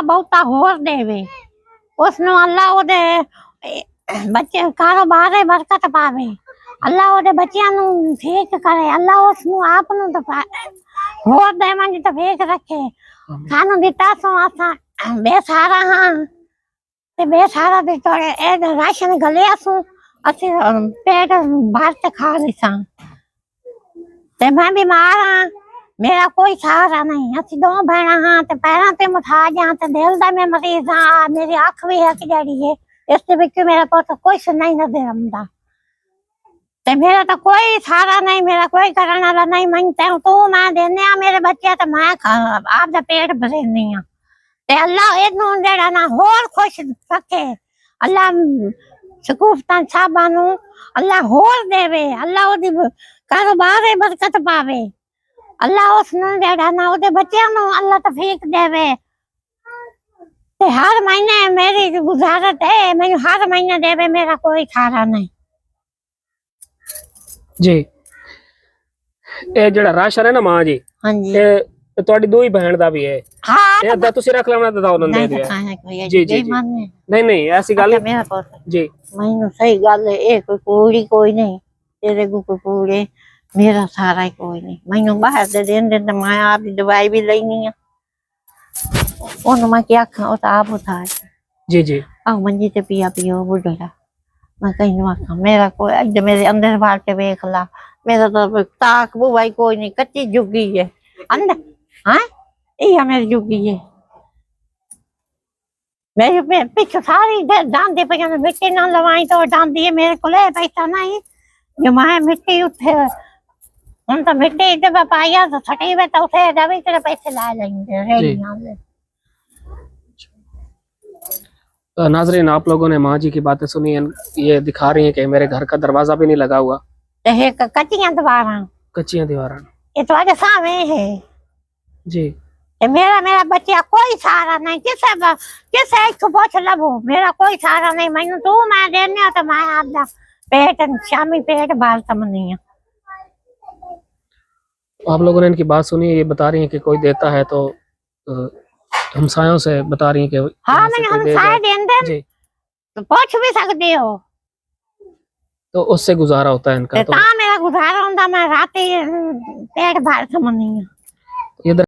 बहुता होर देवे, उसनु अल्लाह ओदे बच्चे कारोबार बरकत पावे, अल्लाह ओदे बच्चियां नु ठीक करे, अल्लाह उसनु आप नु तो होर दे मंज तो ठीक रखे। सानू दिता सो असा बेसहारा हां ते बेसहारा दे तोड़े ए राशन गलिया सु असि पेट भर के खा लिसा ते मैं बीमार हां, मेरा कोई सहारा नहीं। असि दो बहना हां ते पैरां ते मुथाज हां ते दिल दा मैं मरीज हां, मेरी अख भी है कि जड़ी है, इस दे विच मेरा पुत कोई सुनाई ना दे रंदा ते मेरा तो कोई सहारा नहीं, मेरा कोई करने वाला नहीं। मंगते हूं तू मैं देने आ मेरे बच्चे तो मैं आप दा पेट भरनी आ ते अल्लाह इनु जेड़ा ना होर खुश रखे, अल्लाह सकूफतां साहबां नु अल्लाह होर देवे, अल्लाह ओदी कारोबार बरकत पावे, अल्लाह उसनु जेड़ा ना ओदे बच्चियां नु अल्लाह तौफीक देवे ते हर महीने मेरी गुजारत है, मैनू हर महीने देवे, मेरा कोई सहारा नहीं जी। ए जेड़ा राशन है ना मां जी, हां जी, ए ਤੁਹਾਡੀ ਦੋ ਹੀ ਭੈਣ ਦਾ ਵੀ ਹੈ। हां ਇਹ ਅੱਧਾ ਤੁਸੀਂ ਰੱਖ ਲੈਣਾ ਤਾਂ ਉਹਨਾਂ ਦੇ ਦਿਓ। जी जी जी नहीं नहीं ऐसी गल अच्छा, मेरा पुत जी मैनू सही गल है, ये कोई कूड़ी कोई नहीं, तेरे को कोई कूड़े मेरा सारा ही कोई नहीं। मैनू बाहर दे देन दे मैं आप दवाई भी लेनी है, ओनू मैं क्या आखा, ओ तो आप उठा जी जी आ मंजी ते पिया पियो बुढ़ा, मैं कहीं आखा मेरा कोई अज मेरे अंदर बाहर के वेख ला, मेरा तो ताक बुवाई कोई नहीं, कच्ची जुगी है अंदर। हाँ ये मेरी जुगी है, मेरे पिछू सारी डांदी पे मिट्टी ना लवाई तो डांदी है, मेरे को पैसा नहीं जो मैं मिट्टी उठे हम तो मिट्टी जब पाया तो छठी में तो उठे जब तेरे पैसे ला लेंगे। नाजरीन आप लोगों ने माँ जी की बातें सुनी, ये दिखा रही हैं कि मेरे घर का दरवाजा भी नहीं लगा हुआ, कच्चियां दीवार ये तो आज सामने है जी। मेरा बच्चा कोई सहारा नहीं, किसे को पूछ लबो, मेरा कोई सहारा नहीं। मैनू तू मैं देने तो मैं आपदा पेट शामी पेट बाल समझनी है। आप लोगों ने इनकी बात सुनी, ये बता रही हैं कि कोई देता है तो हमसायों से बता रही हैं कि हाँ मैंने हमसाए देंदे जी तो पूछ भी सकते हो, तो उससे गुजारा होता है इनका। तो मेरा गुजारा होता, मैं रात पेट बाल समझनी है। इधर